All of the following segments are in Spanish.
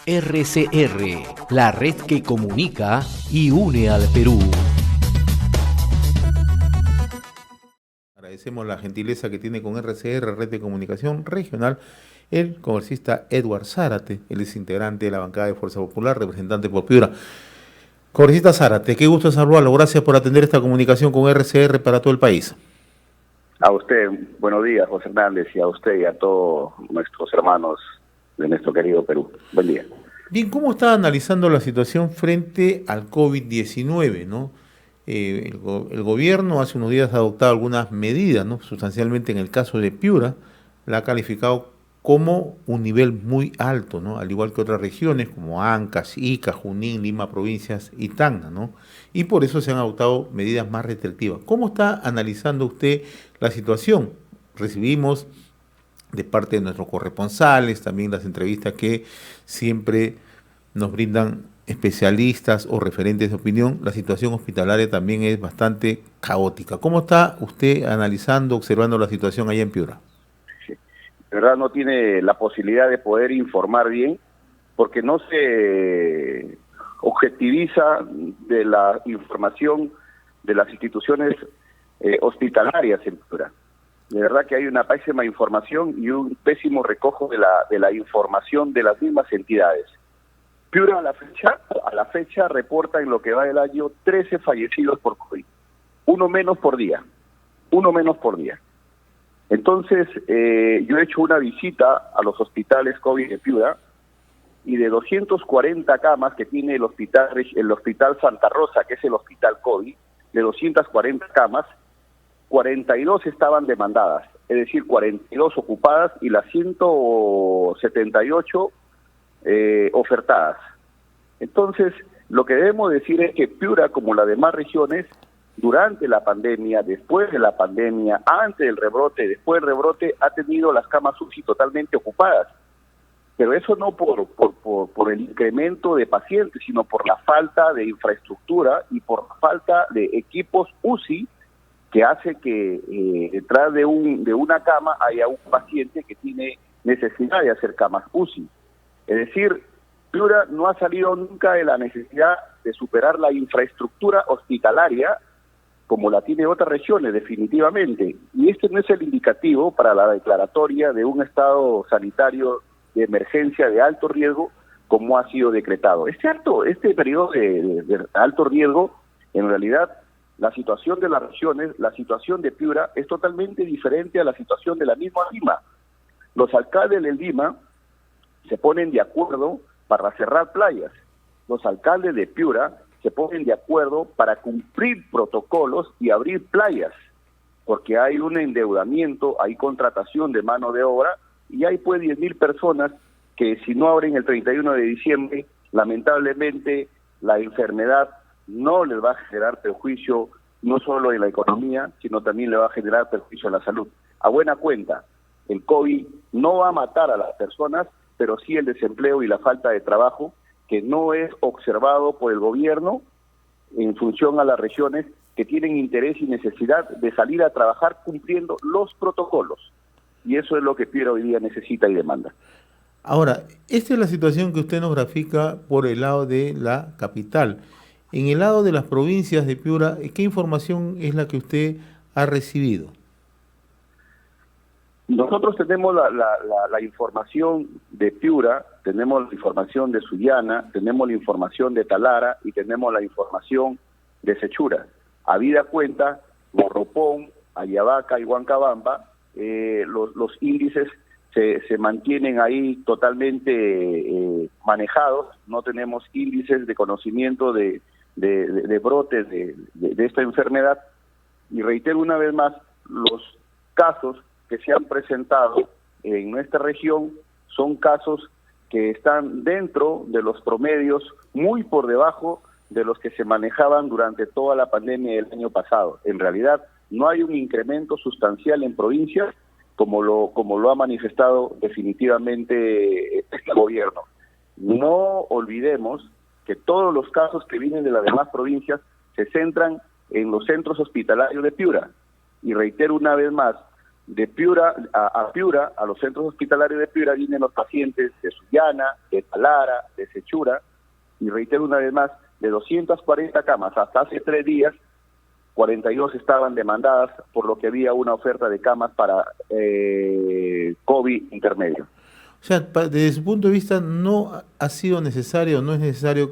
RCR, la red que comunica y une al Perú. Agradecemos la gentileza que tiene con RCR, Red de Comunicación Regional, el congresista Edward Zárate. Él es integrante de la bancada de Fuerza Popular, representante por Piura. Congresista Zárate, qué gusto saludarlo. Gracias por atender esta comunicación con RCR para todo el país. A usted, buenos días, José Hernández, y a usted y a todos nuestros hermanos de nuestro querido Perú. Buen día. Bien, ¿cómo está analizando la situación frente al COVID-19, ¿no? El gobierno hace unos días ha adoptado algunas medidas, ¿no? Sustancialmente en el caso de Piura, la ha calificado como un nivel muy alto, ¿no? Al igual que otras regiones como Ancash, Ica, Junín, Lima, provincias y Tacna, ¿no? Y por eso se han adoptado medidas más restrictivas. ¿Cómo está analizando usted la situación? Recibimos de parte de nuestros corresponsales, también las entrevistas que siempre nos brindan especialistas o referentes de opinión, la situación hospitalaria también es bastante caótica. ¿Cómo está usted analizando, observando la situación allá en Piura? Sí. De verdad no tiene la posibilidad de poder informar bien, porque no se objetiviza de la información de las instituciones hospitalarias en Piura. De verdad que hay una pésima información y un pésimo recojo de la información de las mismas entidades. Piura a la fecha reporta en lo que va del año 13 fallecidos por COVID, uno menos por día. Entonces, yo he hecho una visita a los hospitales COVID de Piura y de 240 camas que tiene el hospital Santa Rosa, que es el hospital COVID, de 240 camas, 42 estaban demandadas, es decir, 42 ocupadas y las 178 ofertadas. Entonces, lo que debemos decir es que Piura, como las demás regiones, durante la pandemia, después de la pandemia, antes del rebrote, después del rebrote, ha tenido las camas UCI totalmente ocupadas. Pero eso no por el incremento de pacientes, sino por la falta de infraestructura y por la falta de equipos UCI, que hace que detrás de una cama haya un paciente que tiene necesidad de hacer camas UCI. Es decir, Piura no ha salido nunca de la necesidad de superar la infraestructura hospitalaria como la tiene otras regiones, definitivamente. Y este no es el indicativo para la declaratoria de un estado sanitario de emergencia de alto riesgo como ha sido decretado. Es cierto, este periodo de alto riesgo, en realidad, la situación de las regiones, la situación de Piura es totalmente diferente a la situación de la misma Lima. Los alcaldes de Lima se ponen de acuerdo para cerrar playas. Los alcaldes de Piura se ponen de acuerdo para cumplir protocolos y abrir playas, porque hay un endeudamiento, hay contratación de mano de obra y hay pues 10.000 personas que si no abren el 31 de diciembre, lamentablemente la enfermedad no les va a generar perjuicio no solo en la economía, sino también le va a generar perjuicio a la salud. A buena cuenta, el COVID no va a matar a las personas, pero sí el desempleo y la falta de trabajo, que no es observado por el gobierno en función a las regiones que tienen interés y necesidad de salir a trabajar cumpliendo los protocolos. Y eso es lo que Piura hoy día necesita y demanda. Ahora, esta es la situación que usted nos grafica por el lado de la capital. En el lado de las provincias de Piura, ¿qué información es la que usted ha recibido? Nosotros tenemos la información de Piura, tenemos la información de Sullana, tenemos la información de Talara y tenemos la información de Sechura. Habida cuenta, Morropón, Ayabaca y Huancabamba, los índices se mantienen ahí totalmente manejados, no tenemos índices de conocimiento de brotes de esta enfermedad, y reitero una vez más, los casos que se han presentado en nuestra región son casos que están dentro de los promedios, muy por debajo de los que se manejaban durante toda la pandemia del año pasado. En realidad no hay un incremento sustancial en provincias como lo ha manifestado definitivamente este gobierno. No olvidemos que todos los casos que vienen de las demás provincias se centran en los centros hospitalarios de Piura. Y reitero una vez más, de Piura a Piura, a los centros hospitalarios de Piura, vienen los pacientes de Sullana, de Talara, de Sechura, y reitero una vez más, de 240 camas hasta hace 3 días, 42 estaban demandadas, por lo que había una oferta de camas para COVID intermedio. O sea, desde su punto de vista, no ha sido necesario, no es necesario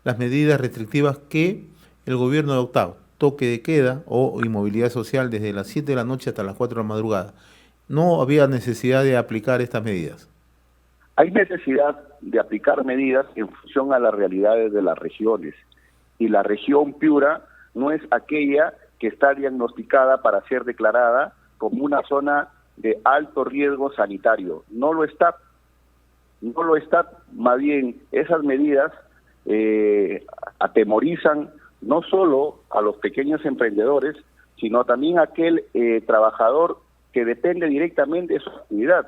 las medidas restrictivas que el gobierno ha adoptado. Toque de queda o inmovilidad social desde las 7 de la noche hasta las 4 de la madrugada. No había necesidad de aplicar estas medidas. Hay necesidad de aplicar medidas en función a las realidades de las regiones. Y la región Piura no es aquella que está diagnosticada para ser declarada como una zona de alto riesgo sanitario. No lo está. No lo está. Más bien, esas medidas atemorizan no solo a los pequeños emprendedores, sino también a aquel trabajador que depende directamente de su actividad.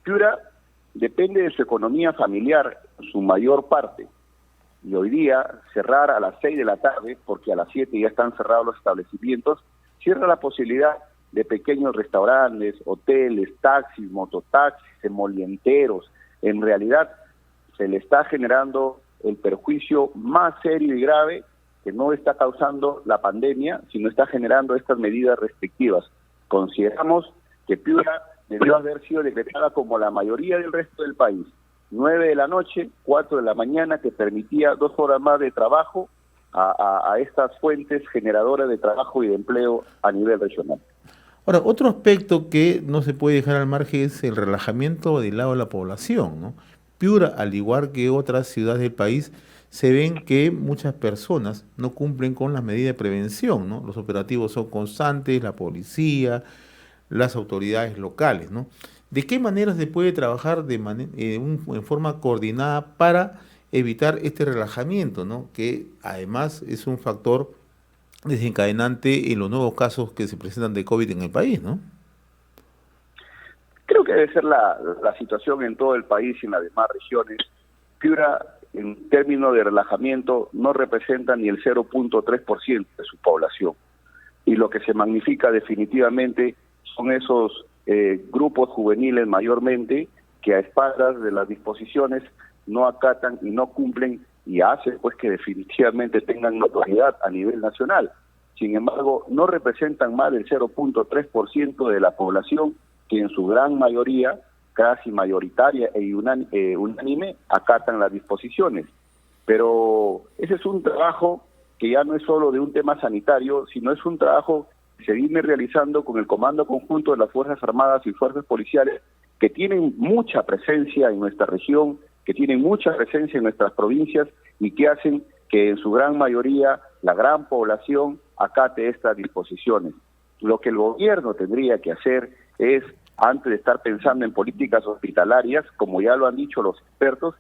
Piura depende de su economía familiar, su mayor parte. Y hoy día, cerrar a las 6 de la tarde, porque a las 7 ya están cerrados los establecimientos, cierra la posibilidad de pequeños restaurantes, hoteles, taxis, mototaxis, emolienteros. En realidad, se le está generando el perjuicio más serio y grave que no está causando la pandemia, sino está generando estas medidas restrictivas. Consideramos que Piura debió haber sido decretada como la mayoría del resto del país. 9 de la noche, 4 de la mañana, que permitía 2 horas más de trabajo a estas fuentes generadoras de trabajo y de empleo a nivel regional. Ahora, otro aspecto que no se puede dejar al margen es el relajamiento del lado de la población, ¿no? Piura, al igual que otras ciudades del país, se ven que muchas personas no cumplen con las medidas de prevención, ¿no? Los operativos son constantes, la policía, las autoridades locales, ¿no? ¿De qué manera se puede trabajar en forma coordinada para evitar este relajamiento, ¿no? Que además es un factor desencadenante en los nuevos casos que se presentan de COVID en el país, ¿no? Creo que debe ser la situación en todo el país y en las demás regiones. Piura, en términos de relajamiento, no representa ni el 0.3% de su población. Y lo que se magnifica definitivamente son esos grupos juveniles mayormente que a espaldas de las disposiciones no acatan y no cumplen y hace pues que definitivamente tengan notoriedad a nivel nacional. Sin embargo, no representan más del 0.3% de la población que en su gran mayoría, casi mayoritaria e unánime, acatan las disposiciones. Pero ese es un trabajo que ya no es solo de un tema sanitario, sino es un trabajo que se viene realizando con el Comando Conjunto de las Fuerzas Armadas y Fuerzas Policiales, que tienen mucha presencia en nuestra región, que tienen mucha presencia en nuestras provincias y que hacen que en su gran mayoría la gran población acate estas disposiciones. Lo que el gobierno tendría que hacer es, antes de estar pensando en políticas hospitalarias, como ya lo han dicho los expertos,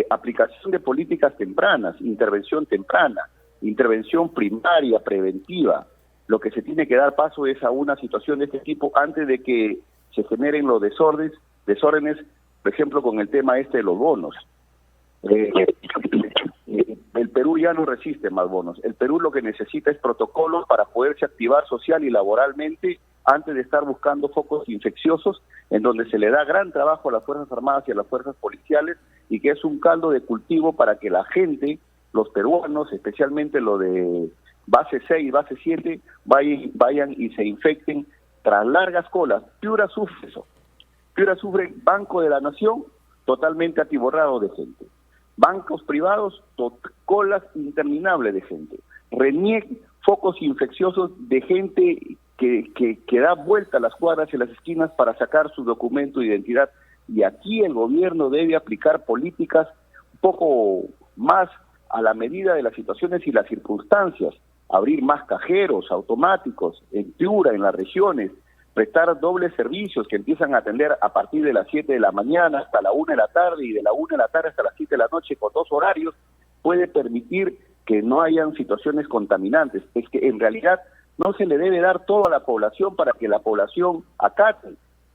aplicación de políticas tempranas, intervención temprana, intervención primaria, preventiva. Lo que se tiene que dar paso es a una situación de este tipo antes de que se generen los desórdenes, por ejemplo, con el tema de los bonos. El Perú ya no resiste más bonos. El Perú lo que necesita es protocolos para poderse activar social y laboralmente antes de estar buscando focos infecciosos en donde se le da gran trabajo a las Fuerzas Armadas y a las Fuerzas Policiales y que es un caldo de cultivo para que la gente, los peruanos, especialmente los de base 6 y base 7, vayan y se infecten tras largas colas. Piura sufre eso. Piura sufre Banco de la Nación totalmente atiborrado de gente. Bancos privados, colas interminables de gente. RENIEC, focos infecciosos de gente que da vuelta a las cuadras y las esquinas para sacar su documento de identidad. Y aquí el gobierno debe aplicar políticas un poco más a la medida de las situaciones y las circunstancias. Abrir más cajeros automáticos en Piura, en las regiones, prestar dobles servicios que empiezan a atender a partir de las 7 de la mañana hasta la 1 de la tarde y de la 1 de la tarde hasta las 7 de la noche con 2 horarios, puede permitir que no hayan situaciones contaminantes. Es que en realidad no se le debe dar todo a la población para que la población acate.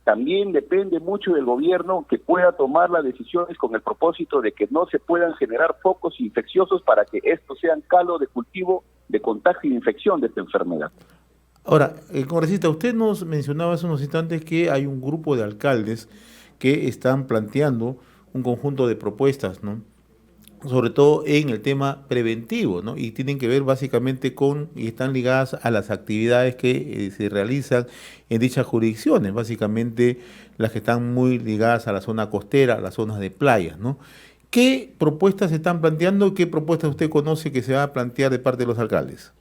También depende mucho del gobierno que pueda tomar las decisiones con el propósito de que no se puedan generar focos infecciosos para que estos sean caldo de cultivo de contagio y infección de esta enfermedad. Ahora, congresista, usted nos mencionaba hace unos instantes que hay un grupo de alcaldes que están planteando un conjunto de propuestas, ¿no? Sobre todo en el tema preventivo, ¿no? Y tienen que ver básicamente y están ligadas a las actividades que se realizan en dichas jurisdicciones, básicamente las que están muy ligadas a la zona costera, a las zonas de playas, ¿no? ¿Qué propuestas se están planteando? ¿Qué propuestas usted conoce que se va a plantear de parte de los alcaldes?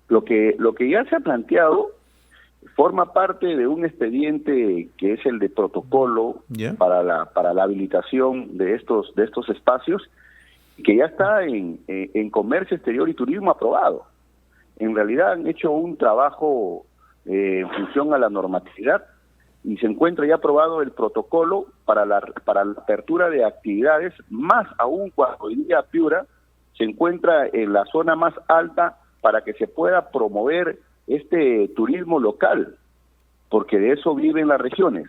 Lo que ya se ha planteado forma parte de un expediente que es el de protocolo para la habilitación de estos espacios, que ya está en Comercio Exterior y Turismo aprobado. En realidad han hecho un trabajo en función a la normatividad y se encuentra ya aprobado el protocolo para la apertura de actividades, más aún cuando hoy día Piura se encuentra en la zona más alta para que se pueda promover este turismo local, porque de eso viven las regiones.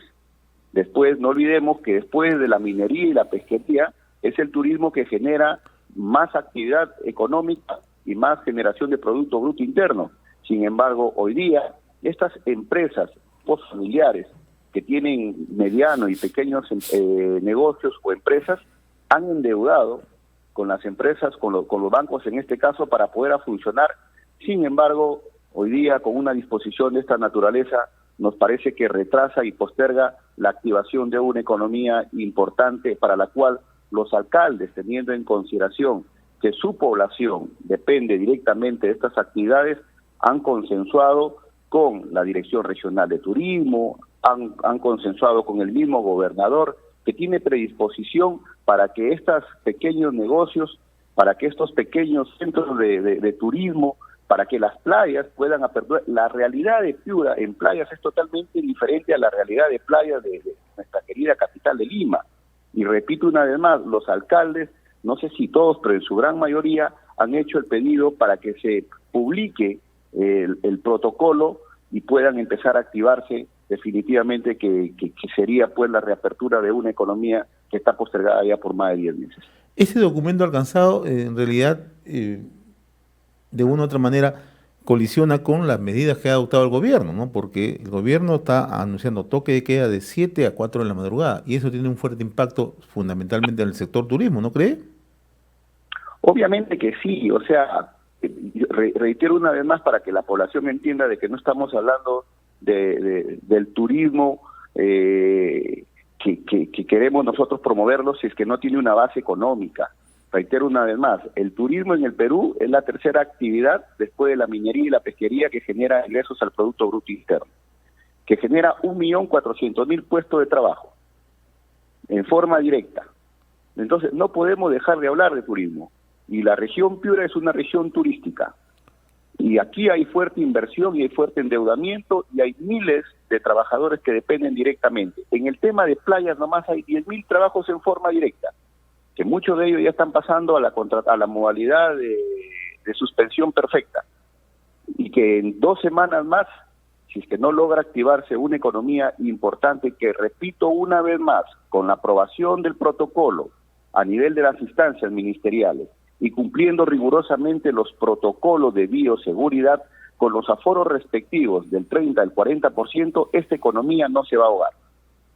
Después, no olvidemos que después de la minería y la pesquería, es el turismo que genera más actividad económica y más generación de Producto Bruto Interno. Sin embargo, hoy día, estas empresas familiares que tienen medianos y pequeños negocios o empresas, han endeudado con las empresas, con los bancos en este caso, para poder funcionar. Sin embargo, hoy día, con una disposición de esta naturaleza, nos parece que retrasa y posterga la activación de una economía importante para la cual los alcaldes, teniendo en consideración que su población depende directamente de estas actividades, han consensuado con la Dirección Regional de Turismo, han consensuado con el mismo gobernador, que tiene predisposición para que estos pequeños negocios, para que estos pequeños centros de turismo, para que las playas puedan aperturar. La realidad de Piura en playas es totalmente diferente a la realidad de playas de nuestra querida capital de Lima. Y repito una vez más, los alcaldes, no sé si todos, pero en su gran mayoría, han hecho el pedido para que se publique el protocolo y puedan empezar a activarse definitivamente, que sería pues la reapertura de una economía que está postergada ya por más de 10 meses. Ese documento alcanzado, en realidad, de una u otra manera, colisiona con las medidas que ha adoptado el gobierno, ¿no? Porque el gobierno está anunciando toque de queda de 7 a 4 de la madrugada, y eso tiene un fuerte impacto fundamentalmente en el sector turismo, ¿no cree? Obviamente que sí, o sea, reitero una vez más para que la población entienda de que no estamos hablando del turismo que queremos nosotros promoverlo si es que no tiene una base económica. Reitero una vez más, el turismo en el Perú es la tercera actividad después de la minería y la pesquería que genera ingresos al Producto Bruto Interno, que genera 1.400.000 puestos de trabajo en forma directa. Entonces no podemos dejar de hablar de turismo, y la región Piura es una región turística, y aquí hay fuerte inversión y hay fuerte endeudamiento y hay miles de trabajadores que dependen directamente. En el tema de playas nomás hay 10.000 trabajos en forma directa, que muchos de ellos ya están pasando a la modalidad de suspensión perfecta, y que en 2 semanas más, si es que no logra activarse una economía importante, que repito una vez más, con la aprobación del protocolo a nivel de las instancias ministeriales y cumpliendo rigurosamente los protocolos de bioseguridad con los aforos respectivos del 30 al 40%, esta economía no se va a ahogar.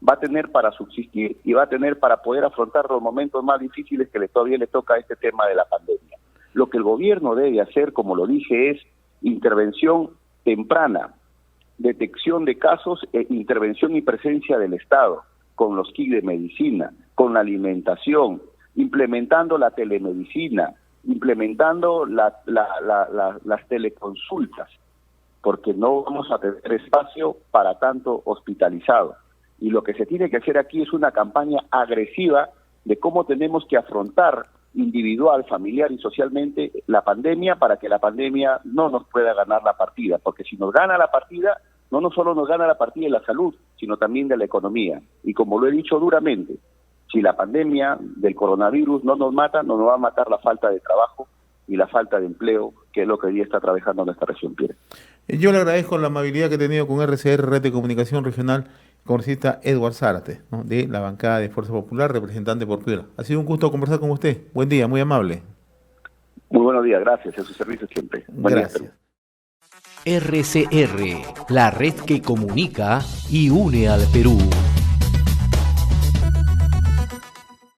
Va a tener para subsistir y va a tener para poder afrontar los momentos más difíciles que todavía le toca a este tema de la pandemia. Lo que el gobierno debe hacer, como lo dije, es intervención temprana, detección de casos e intervención y presencia del Estado, con los kits de medicina, con la alimentación, implementando la telemedicina, implementando las teleconsultas, porque no vamos a tener espacio para tanto hospitalizado. Y lo que se tiene que hacer aquí es una campaña agresiva de cómo tenemos que afrontar individual, familiar y socialmente la pandemia, para que la pandemia no nos pueda ganar la partida, porque si nos gana la partida, no solo nos gana la partida de la salud, sino también de la economía. Y como lo he dicho duramente, si la pandemia del coronavirus no nos mata, no nos va a matar la falta de trabajo y la falta de empleo, que es lo que hoy día está trabajando nuestra región, Pierre. Yo le agradezco la amabilidad que he tenido con RCR, Red de Comunicación Regional, congresista Edward Zárate, ¿no?, de la bancada de Fuerza Popular, representante por Piura. Ha sido un gusto conversar con usted. Buen día, muy amable. Muy buenos días, gracias. A su servicio siempre. Buen gracias. día, RCR, la red que comunica y une al Perú.